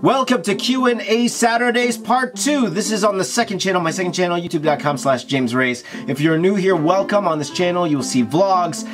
Welcome to Q&A Saturdays Part 2. This is on the second channel, my second channel, youtube.com/JamesRays. If you're new here, welcome. On this channel, you will see vlogs.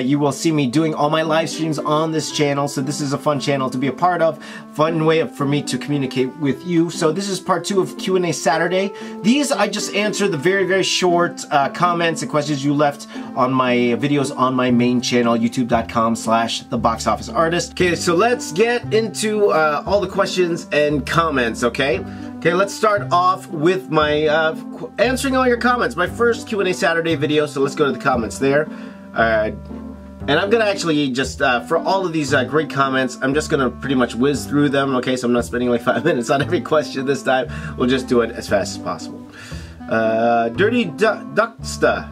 You will see me doing all my live streams on this channel. So this is a fun channel to be a part of. Fun way for me to communicate with you. So this is Part 2 of Q&A Saturday. These, I just answer the very short comments and questions you left on my videos on my main channel, youtube.com/theboxofficeartist. Okay, so let's get into all the questions and comments, okay? Okay, let's start off with my answering all your comments. My first Q&A Saturday video, so let's go to the comments there. And I'm gonna actually just, for all of these great comments, I'm just gonna pretty much whiz through them, okay? So I'm not spending like 5 minutes on every question this time. We'll just do it as fast as possible. Dirty Ducksta.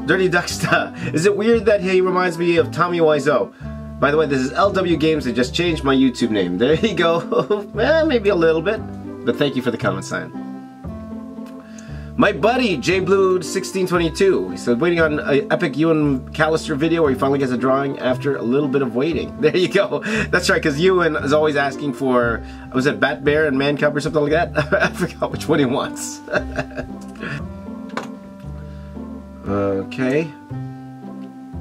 Is it weird that he reminds me of Tommy Wiseau? By the way, this is LW Games. I just changed my YouTube name. There you go. Maybe a little bit, but thank you for the comment sign. My buddy, JBlued1622. He said, waiting on an epic Ewan Callister video where he finally gets a drawing after a little bit of waiting. There you go. That's right, because Ewan is always asking for, was it Bat Bear and Man Cub or something like that? I forgot which one he wants. Okay.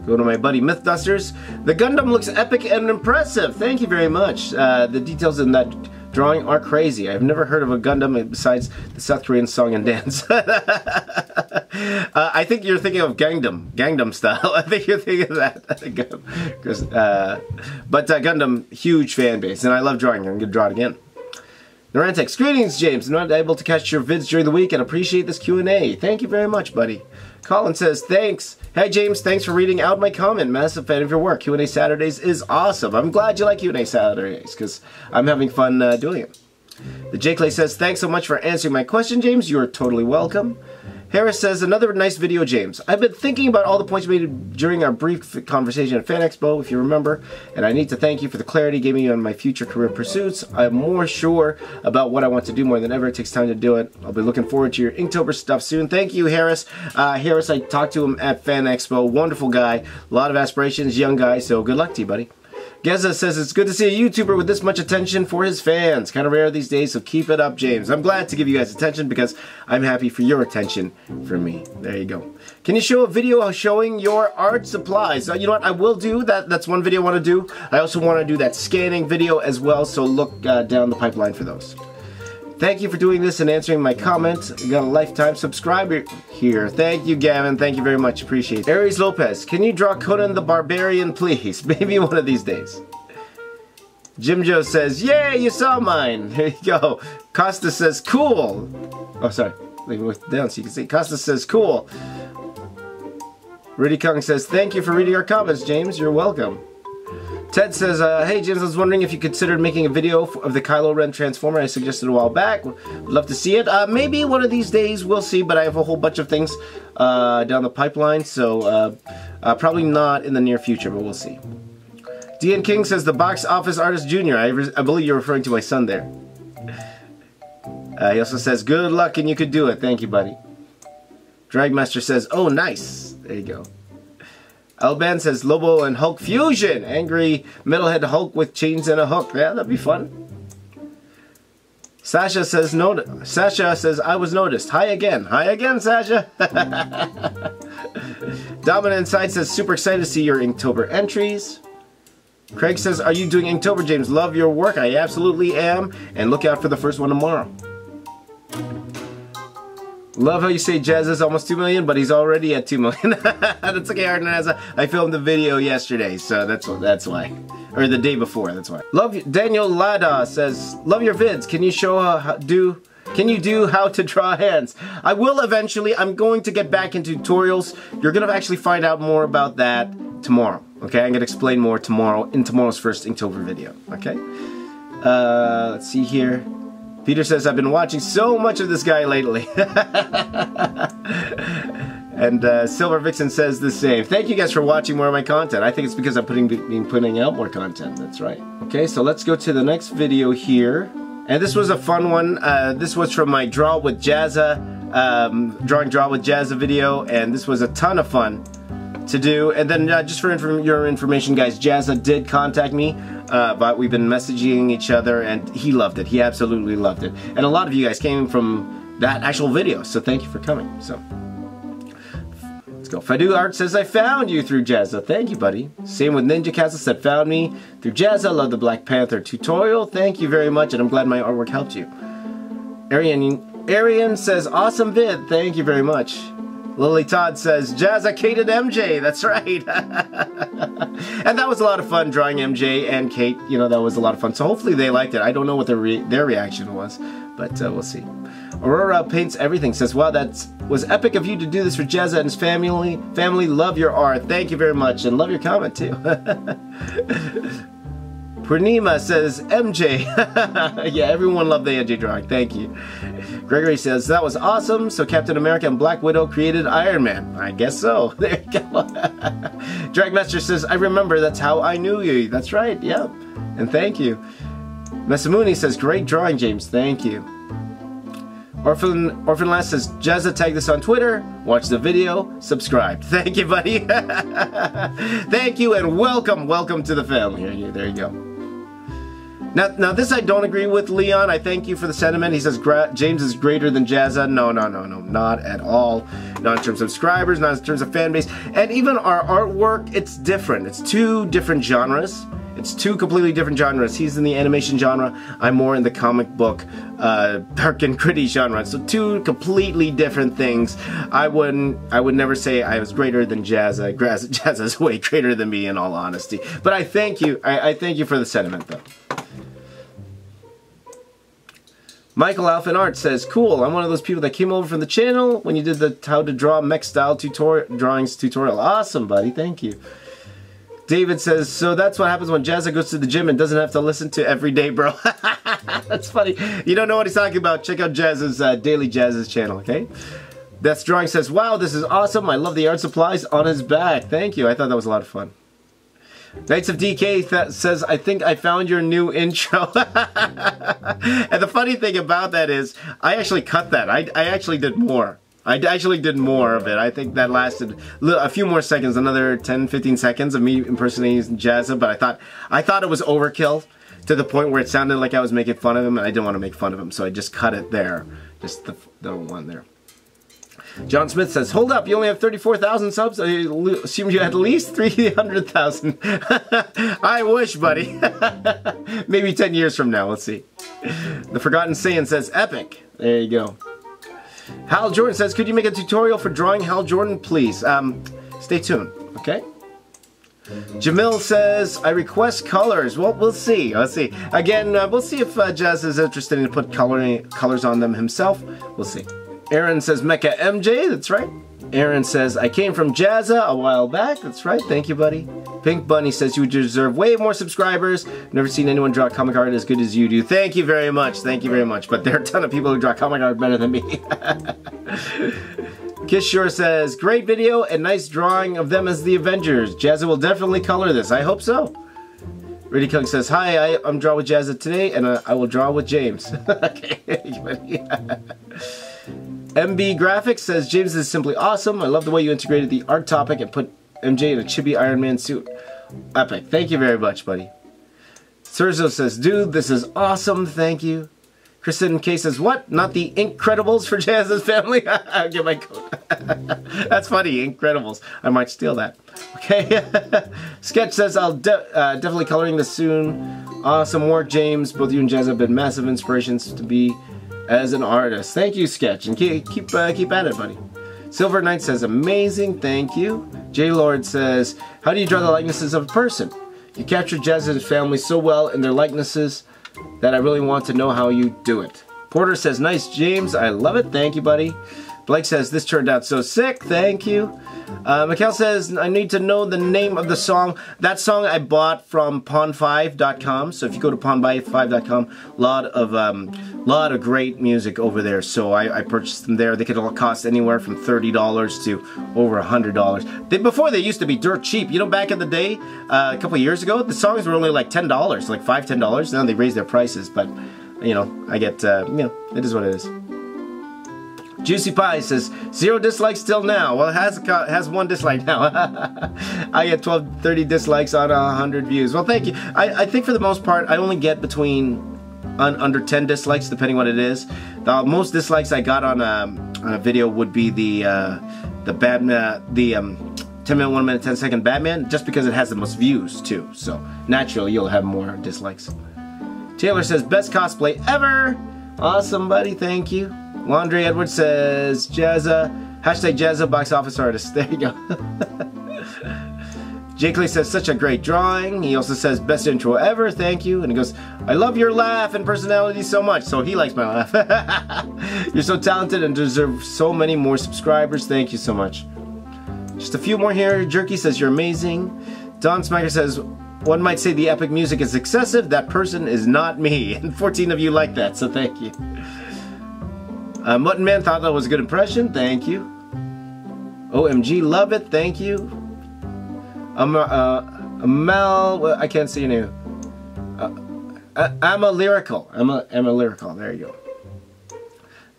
Go to my buddy Mythdusters. The Gundam looks epic and impressive. Thank you very much. The details in that drawing are crazy. I've never heard of a Gundam besides the South Korean song and dance. I think you're thinking of Gangnam Style. I think you're thinking of that. But Gundam, huge fan base, and I love drawing. I'm gonna draw it again. Neurantex, greetings, James. I'm not able to catch your vids during the week and appreciate this Q&A. Thank you very much, buddy. Colin says, thanks. Hey, James, thanks for reading out my comment. Massive fan of your work. Q&A Saturdays is awesome. I'm glad you like Q&A Saturdays because I'm having fun doing it. The J. Clay says, thanks so much for answering my question, James. You're totally welcome. Harris says, another nice video, James. I've been thinking about all the points you made during our brief conversation at Fan Expo, if you remember, and I need to thank you for the clarity you gave me on my future career pursuits. I'm more sure about what I want to do more than ever. It takes time to do it. I'll be looking forward to your Inktober stuff soon. Thank you, Harris. Harris, I talked to him at Fan Expo. Wonderful guy. A lot of aspirations, young guy, so good luck to you, buddy. Geza says, it's good to see a YouTuber with this much attention for his fans. Kind of rare these days, so keep it up, James. I'm glad to give you guys attention because I'm happy for your attention for me. There you go. Can you show a video showing your art supplies? You know what, I will do that. That's one video I want to do. I also want to do that scanning video as well, so look down the pipeline for those. Thank you for doing this and answering my comment. You got a lifetime subscriber here. Thank you, Gavin. Thank you very much. Appreciate it. Aries Lopez, can you draw Conan the Barbarian, please? Maybe one of these days. Jim Joe says, yay, you saw mine. There you go. Costa says, cool. Oh, sorry. Leave it down so you can see. Costa says, cool. Rudy Kong says, thank you for reading our comments, James. You're welcome. Ted says, hey James, I was wondering if you considered making a video of the Kylo Ren Transformer I suggested a while back. Would love to see it. Maybe one of these days, we'll see, but I have a whole bunch of things down the pipeline, so probably not in the near future, but we'll see. DN King says, the Box Office Artist Jr. I believe you're referring to my son there. He also says, good luck and you could do it. Thank you, buddy. Dragmaster says, oh, nice. There you go. Alban says, Lobo and Hulk fusion. Angry metalhead Hulk with chains and a hook. Yeah, that'd be fun. Sasha says, I was noticed. Hi again. Hi again, Sasha. Dominant Inside says, super excited to see your Inktober entries. Craig says, are you doing Inktober, James? Love your work. I absolutely am. And look out for the first one tomorrow. Love how you say Jazz is almost 2 million, but he's already at 2 million. That's okay, Ardenazza. I filmed the video yesterday, so that's why. Or the day before, that's why. Daniel Lada says, love your vids. Can you show can you do how to draw hands? I will eventually. I'm going to get back into tutorials. You're going to actually find out more about that tomorrow. Okay, I'm going to explain more tomorrow in tomorrow's first Inktober video. Okay? Let's see here. Peter says, I've been watching so much of this guy lately. And Silver Vixen says the same. Thank you guys for watching more of my content. I think it's because I'm putting out more content. That's right. Okay, so let's go to the next video here. And this was a fun one. This was from my Draw with Jazza, Draw with Jazza video. And this was a ton of fun to do. And then just for your information, guys, Jazza did contact me but we've been messaging each other, and he loved it. He absolutely loved it. And a lot of you guys came from that actual video, so thank you for coming. So let's go. Fadu Art says, I found you through Jazza. Thank you, buddy. Same with Ninja Castle said, found me through Jazza. Love the Black Panther tutorial. Thank you very much, and I'm glad my artwork helped you. Arian says, awesome vid. Thank you very much. Lily Todd says, Jazza Kate and MJ. That's right. And that was a lot of fun drawing MJ and Kate. You know, that was a lot of fun. So hopefully they liked it. I don't know what their reaction was, but we'll see. Aurora Paints Everything says, wow, that was epic of you to do this for Jazza and his family. Love your art. Thank you very much, and love your comment too. Purnima says, MJ. Yeah, everyone loved the MJ drawing. Thank you. Gregory says, that was awesome. So Captain America and Black Widow created Iron Man. I guess so. There you go. Dragmaster says, I remember. That's how I knew you. That's right. Yeah. And thank you. Mesamuni says, great drawing, James. Thank you. Orphan Last says, Jazza, tag this on Twitter, watch the video, subscribe. Thank you, buddy. Thank you, and welcome to the family. There you go. Now this I don't agree with, Leon. I thank you for the sentiment. He says James is greater than Jazza. No, not at all. Not in terms of subscribers, not in terms of fan base, and even our artwork. It's different. It's two different genres. It's two completely different genres. He's in the animation genre. I'm more in the comic book, dark and gritty genre. So two completely different things. I would never say I was greater than Jazza. Jazza's way greater than me, in all honesty. But I thank you. I thank you for the sentiment, though. Michael Alphin Art says, cool, I'm one of those people that came over from the channel when you did the how to draw mech style drawings tutorial. Awesome, buddy. Thank you. David says, so that's what happens when Jazza goes to the gym and doesn't have to listen to every day, bro. That's funny. You don't know what he's talking about. Check out Jazz's Daily Jazz's channel, okay? That's Drawing says, wow, this is awesome. I love the art supplies on his back. Thank you. I thought that was a lot of fun. Knights of DK says, I think I found your new intro. And the funny thing about that is, I actually cut that. I actually did more. I actually did more of it. I think that lasted a few more seconds, another 10-15 seconds of me impersonating Jazza, but I thought it was overkill to the point where it sounded like I was making fun of him, and I didn't want to make fun of him, so I just cut it there. Just the one there. John Smith says, hold up, you only have 34,000 subs? I assumed you had at least 300,000. I wish, buddy. Maybe 10 years from now, let's see. The Forgotten Saiyan says, epic. There you go. Hal Jordan says, could you make a tutorial for drawing Hal Jordan, please? Stay tuned, okay? Jamil says, I request colors. Well, we'll see. Let's see. Again, we'll see if Jazz is interested in put colors on them himself. We'll see. Aaron says, Mecha MJ. That's right. Aaron says, I came from Jazza a while back. That's right. Thank you, buddy. Pink Bunny says, you deserve way more subscribers. Never seen anyone draw comic art as good as you do. Thank you very much. Thank you very much. But there are a ton of people who draw comic art better than me. Kishore says, great video and nice drawing of them as the Avengers. Jazza will definitely color this. I hope so. Reddy Killing says, hi, I'm drawing with Jazza today, and I will draw with James. Okay. MB Graphics says, James is simply awesome. I love the way you integrated the art topic and put MJ in a chibi Iron Man suit. Epic. Thank you very much, buddy. Serzo says, dude, this is awesome. Thank you. Kristen K says, what? Not the Incredibles for Jazz's family? I'll get my coat. That's funny, Incredibles. I might steal that. Okay. Sketch says, I'll definitely coloring this soon. Awesome work, James. Both you and Jazz have been massive inspirations to be as an artist. Thank you, Sketch, and keep at it, buddy. Silver Knight says, amazing, thank you. J Lord says, how do you draw the likenesses of a person? You captured Jazz's family so well in their likenesses that I really want to know how you do it. Porter says, nice, James, I love it, thank you, buddy. Blake says, this turned out so sick, thank you. Mikhail says, I need to know the name of the song. That song I bought from pon5.com. So if you go to pon5.com, lot of great music over there. So I purchased them there. They could all cost anywhere from $30 to over $100. Before they used to be dirt cheap. You know, back in the day, a couple of years ago, the songs were only like $10, like $5, $10. Now they raised their prices, but you know, I get, you know, it is what it is. Juicy Pie says, 0 dislikes till now. Well, it has 1 dislike now. I get 30 dislikes on 100 views. Well, thank you. I think for the most part, I only get between under 10 dislikes, depending what it is. The most dislikes I got on a video would be the Batman, 10 minute, 1 minute, 10 second Batman, just because it has the most views too. So naturally, you'll have more dislikes. Taylor says, best cosplay ever. Awesome, buddy. Thank you. Laundry Edwards says, Jazza, hashtag Jazza box office artist. There you go. Jake Lee says, such a great drawing. He also says, best intro ever. Thank you. And he goes, I love your laugh and personality so much. So he likes my laugh. You're so talented and deserve so many more subscribers. Thank you so much. Just a few more here. Jerky says, you're amazing. Don Smacker says, one might say the epic music is excessive. That person is not me. And 14 of you like that, so thank you. Mutton Man thought that was a good impression. Thank you. OMG, love it. Thank you. Mel, I can't see your name. I'm a lyrical. I'm a lyrical. There you go.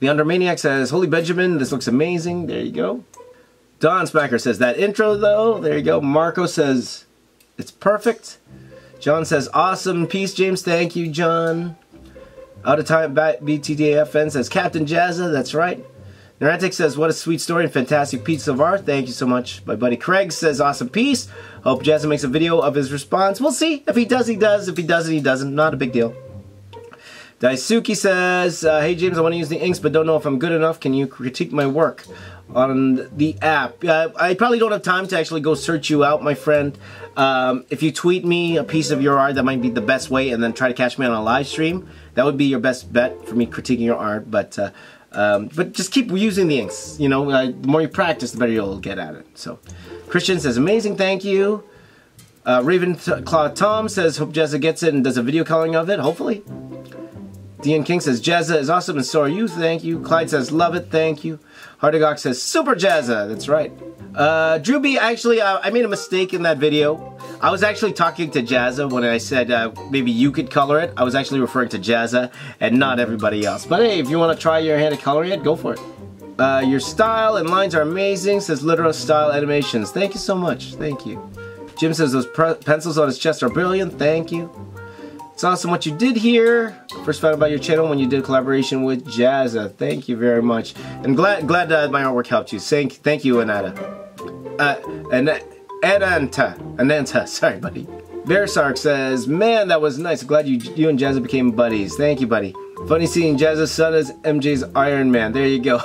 The Undermaniac says, Holy Benjamin, this looks amazing. There you go. Don Smacker says, that intro though. There you go. Marco says, it's perfect. John says, awesome. Peace, James. Thank you, John. Out of time, BTDAFN says, Captain Jazza, that's right. Neurantic says, what a sweet story and fantastic piece of art. Thank you so much. My buddy Craig says, awesome piece. Hope Jazza makes a video of his response. We'll see. If he does, he does. If he doesn't, he doesn't. Not a big deal. Daisuke says, hey James, I want to use the inks, but don't know if I'm good enough. Can you critique my work on the app? I probably don't have time to actually go search you out, my friend. If you tweet me a piece of your art, that might be the best way, and then try to catch me on a live stream. That would be your best bet for me critiquing your art, but just keep using the inks. You know, the more you practice, the better you'll get at it. So, Christian says, amazing, thank you. Ravenclaw Tom says, hope Jazza gets it and does a video coloring of it, hopefully. Dean King says, Jazza is awesome and so are you, thank you. Clyde says, love it, thank you. Hardegok says, super Jazza, that's right. Drew B, actually, I made a mistake in that video. I was actually talking to Jazza when I said maybe you could color it. I was actually referring to Jazza and not everybody else. But hey, if you want to try your hand at coloring it, go for it. Your style and lines are amazing, says Literal Style Animations. Thank you so much, thank you. Jim says those pencils on his chest are brilliant, thank you. It's awesome what you did here. First found out about your channel when you did a collaboration with Jazza. Thank you very much. And glad my artwork helped you. Thank you, Ananta. Ananta, sorry, buddy. Versark says, man, that was nice. Glad you and Jazza became buddies. Thank you, buddy. Funny seeing Jazza's son as MJ's Iron Man. There you go.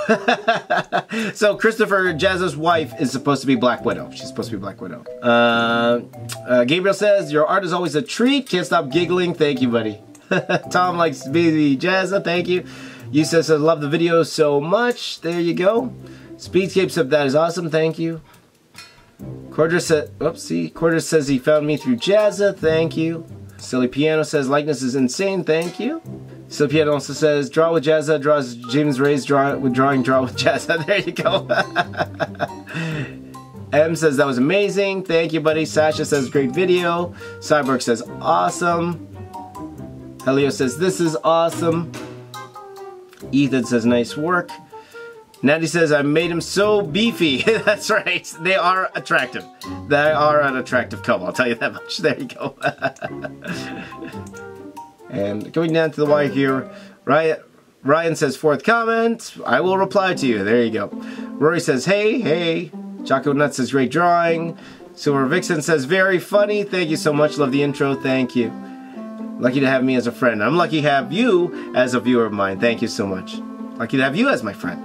So Christopher, Jazza's wife, is supposed to be Black Widow. She's supposed to be Black Widow. Gabriel says, your art is always a treat. Can't stop giggling. Thank you, buddy. Tom likes baby Jazza. Thank you. You says, I love the video so much. There you go. Speedscape said, that is awesome. Thank you. Cordra says he found me through Jazza. Thank you. Silly Piano says, likeness is insane. Thank you. Silly Piano also says, draw with Jazza, draws James Ray's draw with Jazza. There you go. M says, that was amazing. Thank you, buddy. Sasha says, great video. Cyborg says, awesome. Helio says, this is awesome. Ethan says, nice work. Natty says, I made him so beefy. That's right. They are attractive. They are an attractive couple. I'll tell you that much. There you go. And going down to the wire here, Ryan says, fourth comment. I will reply to you. There you go. Rory says, hey, hey. Choco Nut says, great drawing. Silver Vixen says, very funny. Thank you so much. Love the intro. Thank you. Lucky to have me as a friend. I'm lucky to have you as a viewer of mine. Thank you so much. Lucky to have you as my friend.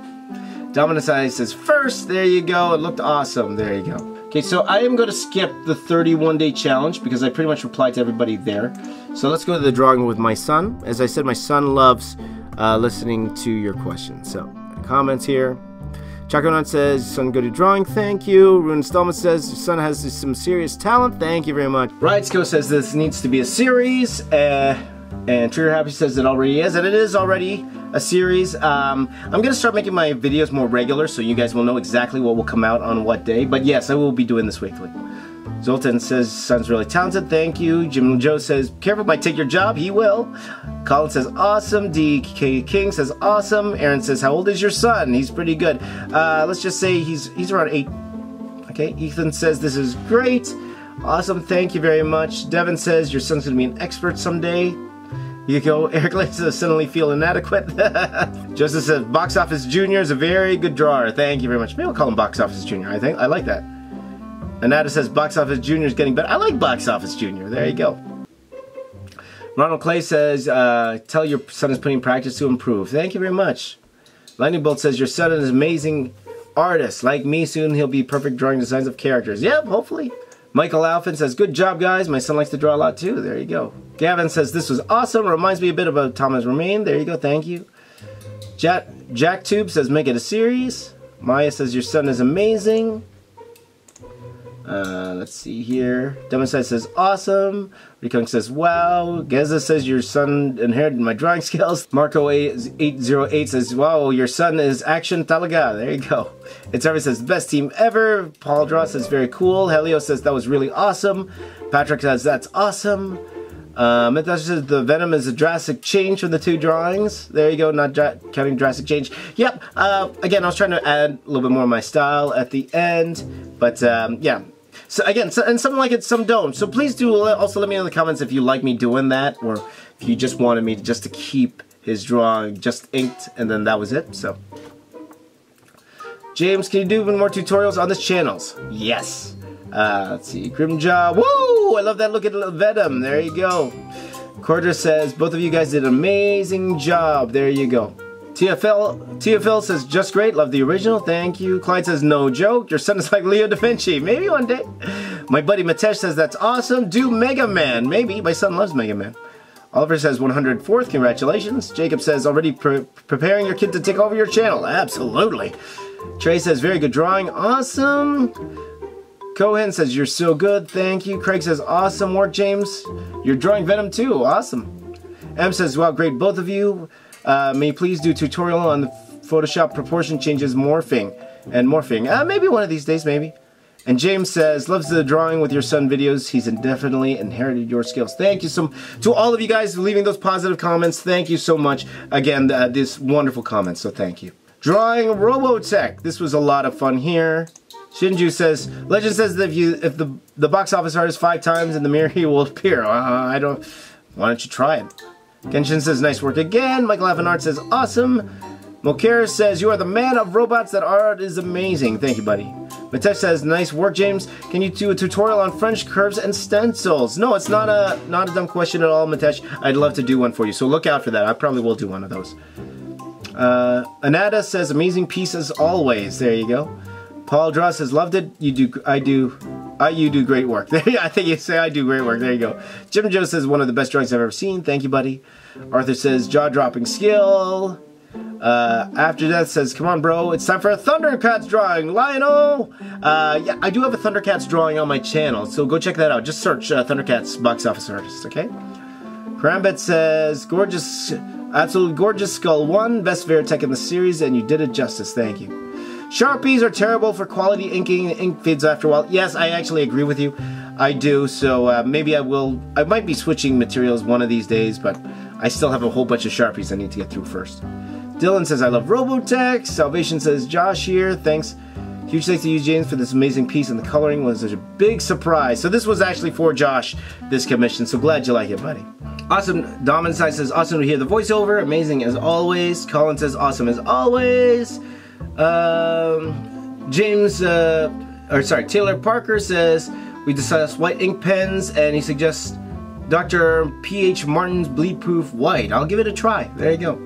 Dominus I says, first. There you go. It looked awesome. There you go. Okay, so I am going to skip the 31-day challenge because I pretty much replied to everybody there. So let's go to the drawing with my son. As I said, my son loves listening to your questions. So, comments here. Chakonut says, son, good at drawing, thank you. Rune Stallman says, your son has some serious talent, thank you very much. Ridesko says this needs to be a series. And Trigger Happy says it already is, and it is already a series. I'm going to start making my videos more regular so you guys will know exactly what will come out on what day. But yes, I will be doing this weekly. Zoltan says, son's really talented, thank you. Jim Joe says, careful, might take your job, he will. Colin says, awesome. DK King says, awesome. Aaron says, how old is your son? He's pretty good. Let's just say he's around 8. Okay, Ethan says, this is great. Awesome, thank you very much. Devin says, your son's gonna be an expert someday. Here you go. Eric Lane says, suddenly feel inadequate. Joseph says, Box Office Junior is a very good drawer. Thank you very much. Maybe I'll call him Box Office Junior. I like that. Anada says, Box Office Junior is getting better. I like Box Office Junior. There you go. Ronald Clay says, tell your son is putting in practice to improve. Thank you very much. Lightning Bolt says, your son is an amazing artist. Like me, soon he'll be perfect drawing designs of characters. Yep, hopefully. Michael Alphin says, good job, guys. My son likes to draw a lot, too. There you go. Gavin says, this was awesome. Reminds me a bit about Thomas Romaine. There you go. Thank you. Jack Tube says, make it a series. Maya says, your son is amazing. Let's see here. Democide says, awesome. Rikung says, wow. Geza says, your son inherited my drawing skills. Marco808 says, wow, your son is action talaga. There you go. It's Harvey says, best team ever. Paul Draw says, very cool. Helio says, that was really awesome. Patrick says, that's awesome. Mythos says, the Venom is a drastic change from the 2 drawings. There you go, not counting drastic change. Yep, again, I was trying to add a little bit more of my style at the end. But, yeah. So again, and some like it, some don't. So please do also let me know in the comments if you like me doing that, or if you just wanted me to keep his drawing just inked, and then that was it. So, James, can you do even more tutorials on this channels? Yes. Let's see, Grimjaw. Woo! I love that look at Venom. There you go. Cordra says, both of you guys did an amazing job. There you go. TFL says, just great, love the original, thank you. Clyde says, no joke, your son is like Leo da Vinci, maybe one day. My buddy Matesh says, that's awesome, do Mega Man, maybe, my son loves Mega Man. Oliver says, 104th, congratulations. Jacob says, already preparing your kid to take over your channel, absolutely. Trey says, very good drawing, awesome. Cohen says, you're so good, thank you. Craig says, awesome work, James. You're drawing Venom too, awesome. M says, wow, great, both of you. May you please do a tutorial on the Photoshop proportion changes morphing. Maybe one of these days, maybe. And James says, loves the drawing with your son videos. He's definitely inherited your skills. Thank you to all of you guys for leaving those positive comments. Thank you so much. Again, this wonderful comments, so thank you. Drawing Robotech. This was a lot of fun here. Shinju says, legend says that if the box office art is 5 times in the mirror, he will appear. Why don't you try it? Genshin says, nice work again. Michael Avenard says, awesome. Mokera says, you are the man of robots. That art is amazing. Thank you, buddy. Matesh says, nice work, James. Can you do a tutorial on French curves and stencils? No, it's not a dumb question at all, Matesh. I'd love to do one for you, so look out for that. I probably will do one of those. Anada says, amazing piece as always. There you go. Paul Draw says, loved it. You do great work. I think you say I do great work. There you go. Jim Joe says, one of the best drawings I've ever seen. Thank you, buddy. Arthur says, jaw-dropping skill. After Death says, come on, bro. It's time for a Thundercats drawing. Lionel! Yeah, I do have a Thundercats drawing on my channel, so go check that out. Just search Thundercats box office artist, okay? Karambet says, gorgeous, absolutely gorgeous Skull 1. Best Veritech in the series, and you did it justice. Thank you. Sharpies are terrible for quality inking. The ink fades after a while. Yes, I actually agree with you. I do, so maybe I might be switching materials one of these days, but I still have a whole bunch of Sharpies I need to get through first. Dylan says, I love Robotech. Salvation says, Josh here. Thanks. Huge thanks to you, James, for this amazing piece, and the coloring was such a big surprise. So this was actually for Josh, this commission, so glad you like it, buddy. Awesome. Dominic says, awesome to hear the voiceover. Amazing as always. Colin says, awesome as always. Taylor Parker says, we discussed white ink pens, and he suggests Dr. P.H. Martin's Bleed Proof White. I'll give it a try. There you go.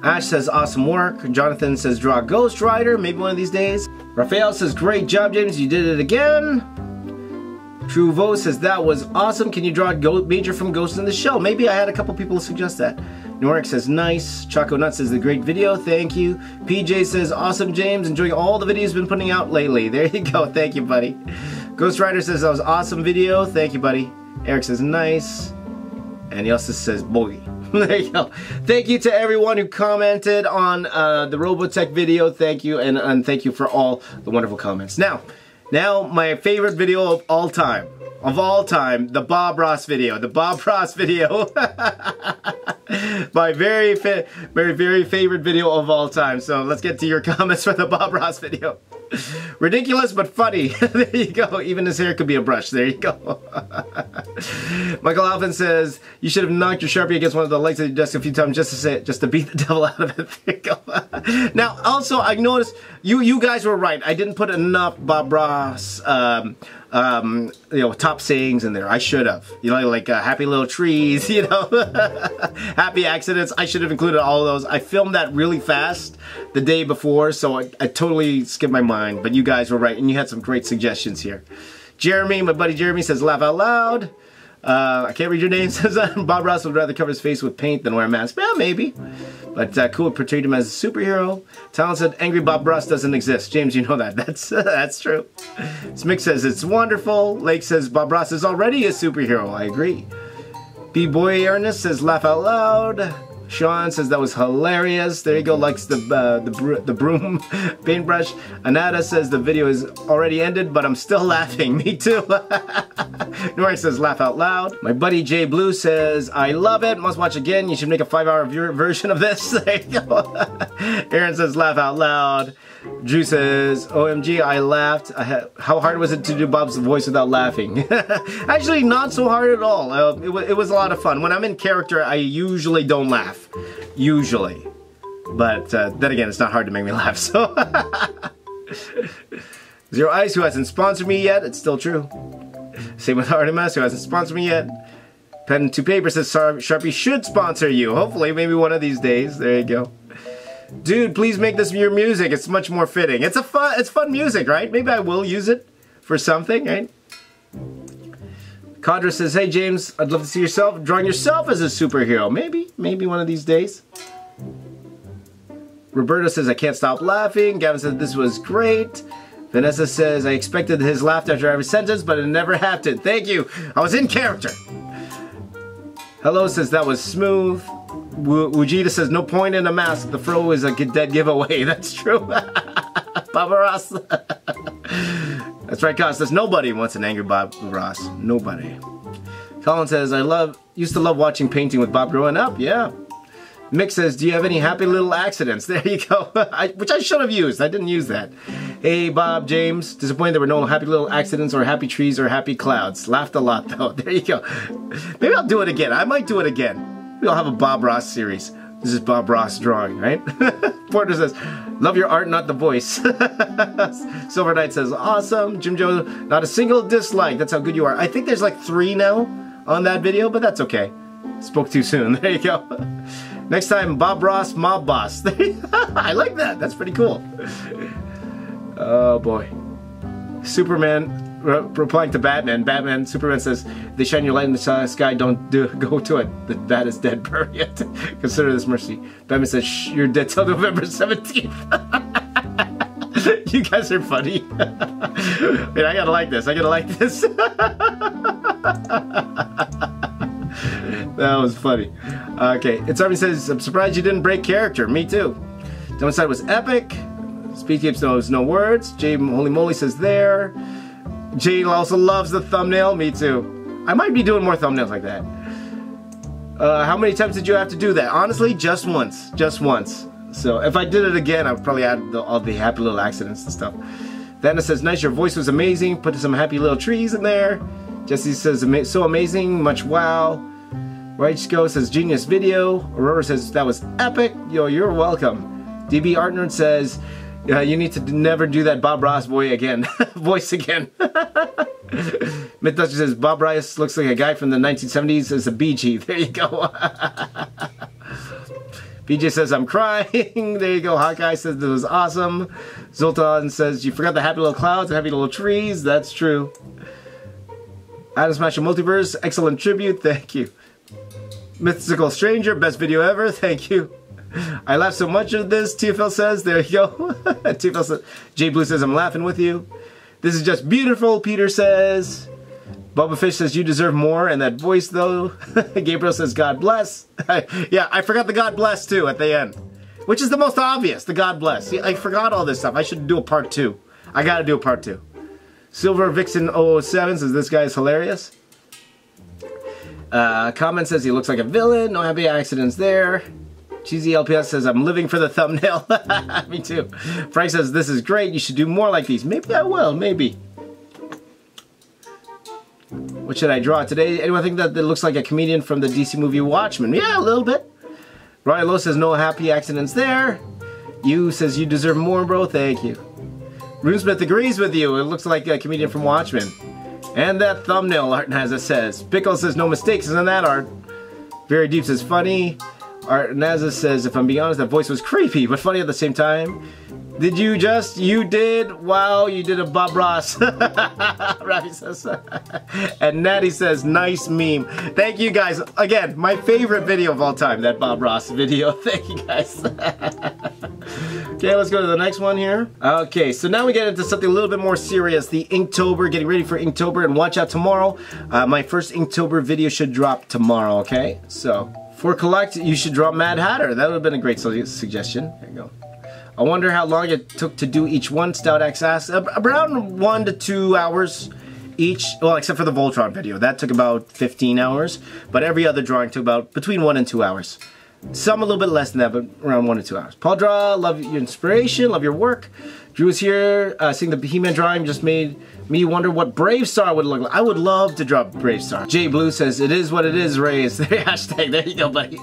Ash says, awesome work. Jonathan says, draw Ghost Rider, maybe one of these days. Raphael says, great job, James, you did it again. Truvo says, that was awesome. Can you draw Major from Ghost in the Shell? Maybe I had a couple people suggest that. Norik says, nice. Choco Nut says, the great video, thank you. PJ says, awesome, James, enjoying all the videos you've been putting out lately. There you go, thank you, buddy. Ghost Rider says, that was awesome video, thank you, buddy. Eric says, nice. And he also says, boogie. There you go. Thank you to everyone who commented on the Robotech video. Thank you, and thank you for all the wonderful comments. Now, Now, my favorite video of all time. Of all time, the Bob Ross video. The Bob Ross video. My very favorite video of all time. So let's get to your comments for the Bob Ross video. Ridiculous but funny. There you go. Even his hair could be a brush. There you go. Michael Alvin says, you should have knocked your Sharpie against one of the legs of your desk a few times just to say it, just to beat the devil out of it. There you go. Now, also, I noticed you guys were right. I didn't put enough Bob Ross you know, top sayings in there. I should have. You know, like happy little trees, you know, happy accidents. I should have included all of those. I filmed that really fast the day before, so I totally skipped my mind. But you guys were right, and you had some great suggestions here. Jeremy, my buddy Jeremy, says laugh out loud. I can't read your name. Says Bob Ross would rather cover his face with paint than wear a mask. Well, maybe. But cool, portrayed him as a superhero. Talon said Angry Bob Ross doesn't exist. James, you know that. That's true. Smick says it's wonderful. Lake says Bob Ross is already a superhero. I agree. B-Boy Ernest says laugh out loud. Sean says that was hilarious. There you go, likes the broom paintbrush. Anada says the video is already ended, but I'm still laughing. Me too. Nori says laugh out loud. My buddy Jay Blue says I love it. Must watch again. You should make a 5-hour version of this. There you go. Aaron says laugh out loud. Drew says, OMG, I laughed. How hard was it to do Bob's voice without laughing? Actually, not so hard at all. It was a lot of fun. When I'm in character, I usually don't laugh. Usually. But then again, it's not hard to make me laugh, so... Zero Ice, who hasn't sponsored me yet. It's still true. Same with Artemis, who hasn't sponsored me yet. Pen to Paper says Sharpie should sponsor you. Hopefully, maybe one of these days. There you go. Dude, please make this your music. It's much more fitting. It's fun music, right? Maybe I will use it for something, right? Cadra says, hey James, I'd love to see yourself drawing yourself as a superhero. Maybe one of these days. Roberta says, I can't stop laughing. Gavin says, this was great. Vanessa says, I expected his laughter after every sentence, but it never happened. Thank you. I was in character. Hello says, that was smooth. Wujita says, no point in a mask. The fro is a dead giveaway. That's true. Bob Ross. That's right, Costas. Nobody wants an angry Bob Ross. Nobody. Colin says, used to love watching painting with Bob growing up. Yeah. Mick says, do you have any happy little accidents? There you go. Which I should have used. I didn't use that. Hey, Bob, James. Disappointed there were no happy little accidents or happy trees or happy clouds. Laughed a lot, though. There you go. Maybe I'll do it again. I might do it again. We'll have a Bob Ross series. This is Bob Ross drawing, right? Porter says, love your art, not the voice. Silver Knight says, awesome. Jim Joe, not a single dislike. That's how good you are. I think there's like 3 now on that video, but that's okay. Spoke too soon. There you go. Next time, Bob Ross, Mob Boss. I like that. That's pretty cool. Oh boy. Superman replying to Batman. Superman says, they shine your light in the sky, don't go to it. The bat is dead, period. Consider this mercy. Batman says, shh, you're dead till November 17th. You guys are funny. Wait, I gotta like this. That was funny. Okay, it's Army says, I'm surprised you didn't break character. Me too. Downside was epic. Speedcapes knows no words. Jay Holy Moly says there. Jane also loves the thumbnail. Me too. I might be doing more thumbnails like that. How many times did you have to do that? Honestly, just once. Just once. So if I did it again, I would probably add all the happy little accidents and stuff. Vanna says, nice, your voice was amazing. Put some happy little trees in there. Jesse says, so amazing. Much wow. Rightgo says, genius video. Aurora says, that was epic. Yo, you're welcome. DB Artner says, you need to never do that Bob Ross voice again. Myth Dusty says, Bob Ross looks like a guy from the 1970s as a BG. There you go. BJ says, I'm crying. There you go. Hawkeye says, this was awesome. Zoltan says, you forgot the happy little clouds and happy little trees. That's true. Adam Smasher Multiverse, excellent tribute. Thank you. Mythical Stranger, best video ever. Thank you. I laughed so much at this, TFL says. There you go. TFL says, Jay Blue says, I'm laughing with you. This is just beautiful, Peter says. Bubba Fish says, you deserve more. And that voice, though. Gabriel says, God bless. Yeah, I forgot the God bless, too, at the end. Which is the most obvious, the God bless. See, I forgot all this stuff. I should do a part 2. I gotta do a part 2. Silver Vixen 007 says this guy's hilarious. Comment says he looks like a villain. No happy accidents there. Cheesy LPS says I'm living for the thumbnail. Me too. Frank says this is great. You should do more like these. Maybe I will. Maybe. What should I draw today? Anyone think that looks like a comedian from the DC movie Watchmen? Yeah, a little bit. Ryan Lowe says no happy accidents there. You says you deserve more, bro. Thank you. RuneSmith agrees with you. It looks like a comedian from Watchmen. And that thumbnail art, as it says. Pickle says no mistakes in that art. Very Deep says funny. Art Nazza says, if I'm being honest, that voice was creepy, but funny at the same time. Did you just? You did? Wow, you did a Bob Ross. Ravi says. And Natty says, nice meme. Thank you guys. Again, my favorite video of all time, that Bob Ross video. Thank you guys. Okay, let's go to the next one here. Okay, so now we get into something a little bit more serious. The Inktober, getting ready for Inktober, and watch out tomorrow. My first Inktober video should drop tomorrow, okay? So, for collect, you should draw Mad Hatter. That would have been a great suggestion. There you go. I wonder how long it took to do each one. Stout X asks. Around 1 to 2 hours each. Well, except for the Voltron video. That took about 15 hours. But every other drawing took about between 1 and 2 hours. Some a little bit less than that, but around 1 to 2 hours. Paul Draw, love your inspiration, love your work. Drew is here, seeing the He-Man drawing just made me wonder what Brave Star would look like. I would love to draw Brave Star. Jay Blue says, it is what it is, Ray. It's the hashtag. There you go, buddy.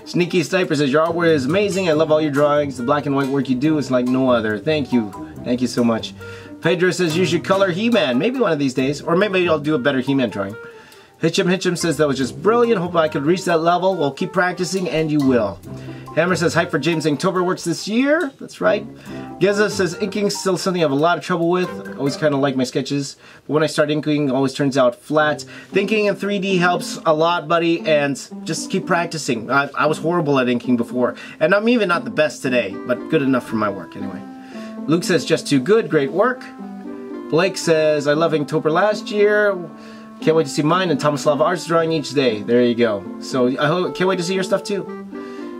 Sneaky Sniper says, your artwork is amazing. I love all your drawings. The black and white work you do is like no other. Thank you. Thank you so much. Pedro says, you should color He-Man. Maybe one of these days. Or maybe I'll do a better He-Man drawing. Hitchum says that was just brilliant. Hope I could reach that level. Well, keep practicing, and you will. Hammer says hype for James Inktober works this year. That's right. Geza says inking's still something I have a lot of trouble with. Always kind of like my sketches, but when I start inking, it always turns out flat. Thinking in 3D helps a lot, buddy, and just keep practicing. I was horrible at inking before, and I'm even not the best today, but good enough for my work anyway. Luke says just too good. Great work. Blake says I love Inktober last year. Can't wait to see mine and Tomislav Art's drawing each day. There you go. So I can't wait to see your stuff too.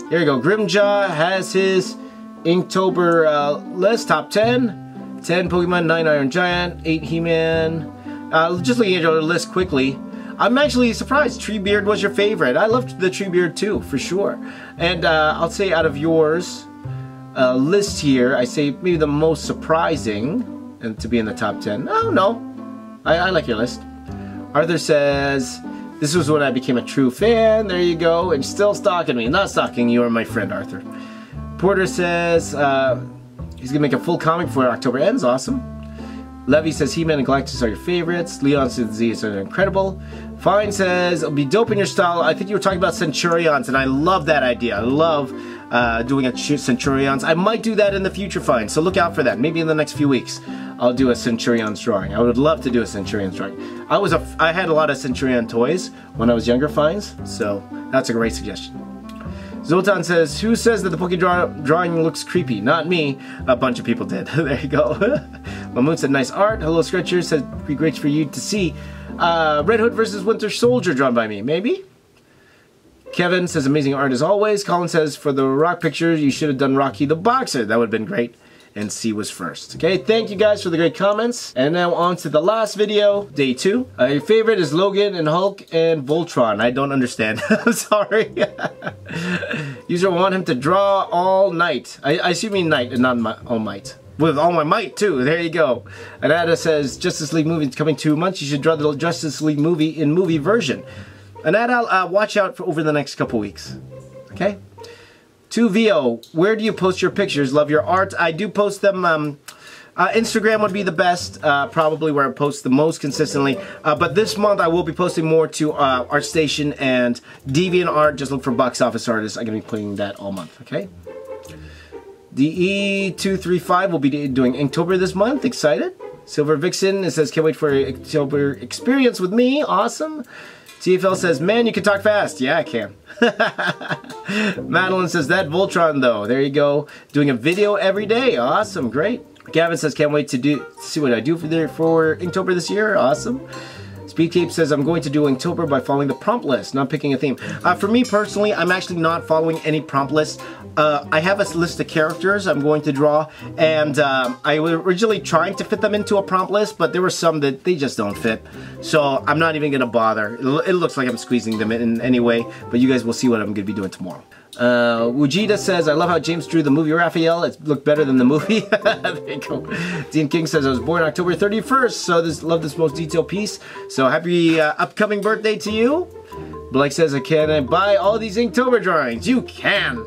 Here you go. Grimjaw has his Inktober list. Top 10. 10 Pokemon, 9 Iron Giant, 8 He-Man. Just looking at your list quickly. I'm actually surprised Treebeard was your favorite. I loved the Treebeard too, for sure. And I'll say out of yours list here, I say maybe the most surprising and to be in the top 10. Oh, no. I like your list. Arthur says, this was when I became a true fan. There you go. And still stalking me. Not stalking, you are my friend, Arthur. Porter says, he's going to make a full comic before October ends. Awesome. Levy says, He-Man and Galactus are your favorites. Leon says, these are incredible. Fine says, it'll be dope in your style. I think you were talking about Centurions, and I love that idea. I love doing a Centurions. I might do that in the future, Fine. So look out for that. Maybe in the next few weeks. I'll do a Centurion's drawing. I would love to do a Centurion's drawing. I had a lot of Centurion toys when I was younger, Fines, so that's a great suggestion. Zoltan says, who says that the Pokemon drawing looks creepy? Not me. A bunch of people did. There you go. Mamoon said, nice art. Hello, Scratcher said, it'd be great for you to see Red Hood versus Winter Soldier drawn by me. Maybe? Kevin says, amazing art as always. Colin says, for the rock picture, you should have done Rocky the Boxer. That would have been great. And C was first. Okay, thank you guys for the great comments. And now on to the last video, day 2. Your favorite is Logan and Hulk and Voltron. I don't understand. I'm sorry. User want him to draw all night. I assume you mean night and not all might. With all my might too. There you go. Anada says Justice League movie coming 2 months. You should draw the Justice League movie in movie version. Anada, watch out for over the next couple weeks. Okay. 2VO, where do you post your pictures? Love your art. I do post them, Instagram would be the best, probably where I post the most consistently. But this month I will be posting more to ArtStation and DeviantArt. Just look for box office artists. I'm going to be putting that all month, okay? The E235 will be doing Inktober this month. Excited? Silver Vixen, it says, can't wait for Inktober experience with me. Awesome. TFL says, man, you can talk fast. Yeah, I can. Madeline says, that Voltron, though. There you go. Doing a video every day. Awesome. Great. Gavin says, can't wait to see what I do for Inktober this year. Awesome. Speedcape says, I'm going to do Inktober by following the prompt list, not picking a theme. For me personally, I'm actually not following any prompt list. I have a list of characters I'm going to draw, and I was originally trying to fit them into a prompt list, but there were some that they just don't fit. So I'm not even going to bother. It looks like I'm squeezing them in anyway, but you guys will see what I'm going to be doing tomorrow. Wujita says, I love how James drew the movie Raphael. It looked better than the movie. There you go. Dean King says, I was born October 31st, so love this most detailed piece. So happy upcoming birthday to you. Blake says, can I buy all these Inktober drawings? You can.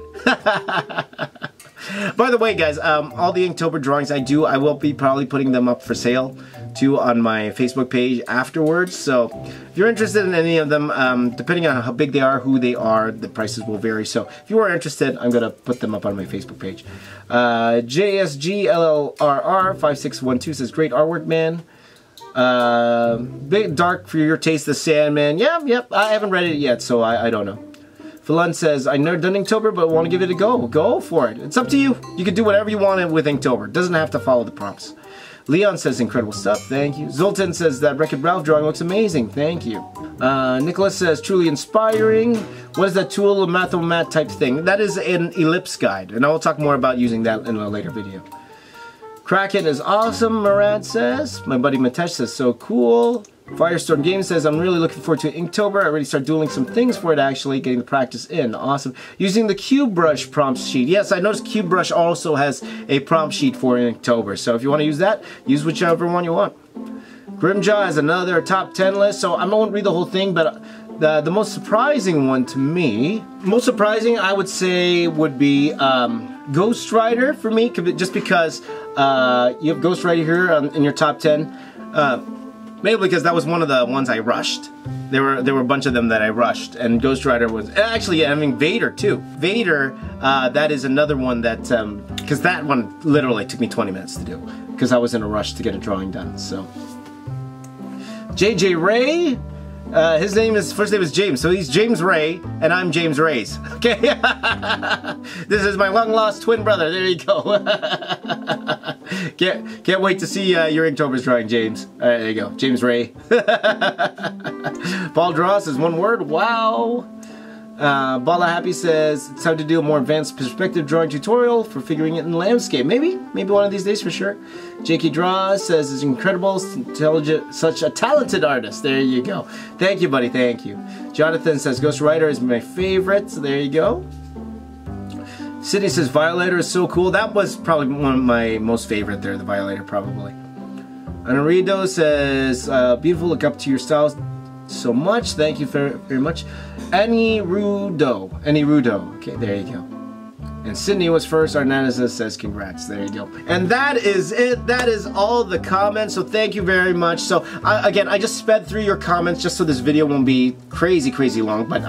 By the way, guys, all the Inktober drawings I will be probably putting them up for sale too on my Facebook page afterwards. So if you're interested in any of them, depending on how big they are, who they are, the prices will vary. So if you are interested, I'm going to put them up on my Facebook page. JSGLLRR5612 says, great artwork, man. Bit dark for your taste, The Sandman. Yep, I haven't read it yet, so I don't know. Falun says, I've never done Inktober, but want to give it a go. Go for it. It's up to you. You can do whatever you want with Inktober. It doesn't have to follow the prompts. Leon says, incredible stuff. Thank you. Zoltan says, that Wreck-It Ralph drawing looks amazing. Thank you. Nicholas says, truly inspiring. What is that tool, a Mathomat type thing? That is an ellipse guide, and I will talk more about using that in a later video. Kraken is awesome, Marad says. My buddy Matesh says, so cool. Firestorm Games says, I'm really looking forward to Inktober. I already started doing some things for it, actually, getting the practice in. Awesome. Using the Cube Brush prompt sheet. Yes, I noticed Cube Brush also has a prompt sheet for Inktober. So if you want to use that, use whichever one you want. Grimjaw has another top 10 list. So I won't read the whole thing, but the most surprising one to me, most surprising I would say would be Ghost Rider for me, just because you have Ghost Rider here in your top 10. Mainly because that was one of the ones I rushed. There were a bunch of them that I rushed, and Ghost Rider was actually, I mean, Vader too. Vader, that is another one that because that one literally took me 20 minutes to do because I was in a rush to get a drawing done. So JJ Ray, his first name is James, so he's James Ray, and I'm James Rays. Okay, this is my long lost twin brother. There you go. Can't wait to see your Inktober's drawing, James. All right, there you go, James Ray. Paul Dross is one word. Wow. Bala Happy says it's time to do a more advanced perspective drawing tutorial for figuring it in landscape. Maybe one of these days for sure. J.K. Draws says it's incredible, intelligent, such a talented artist. There you go. Thank you, buddy. Thank you. Jonathan says Ghost Rider is my favorite. So there you go. Sydney says Violator is so cool. That was probably one of my most favorite there, the Violator probably. Anarido says beautiful, look up to your styles so much. Thank you very much. Annie Rudo. Okay, there you go. And Sydney was first. Arnana says congrats. There you go. And that is it. That is all the comments. So thank you very much. So again, I just sped through your comments just so this video won't be crazy long. But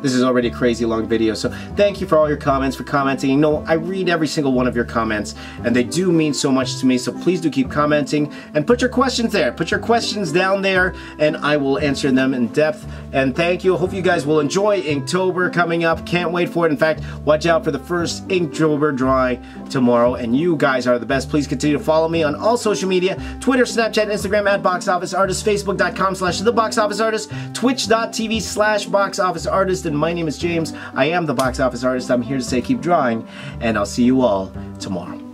this is already a crazy long video. So thank you for all your comments, for commenting. You know, I read every single one of your comments, and they do mean so much to me. So please do keep commenting and put your questions there. Put your questions down there, and I will answer them in depth. And thank you. Hope you guys will enjoy Inktober coming up. Can't wait for it. In fact, watch out for the first Inktober drawing tomorrow, and you guys are the best. Please continue to follow me on all social media: Twitter, Snapchat, Instagram @BoxOfficeArtist, Facebook.com/TheBoxOfficeArtist, Twitch.tv/BoxOfficeArtist, and my name is James. I am the Box Office Artist. I'm here to say keep drawing, and I'll see you all tomorrow.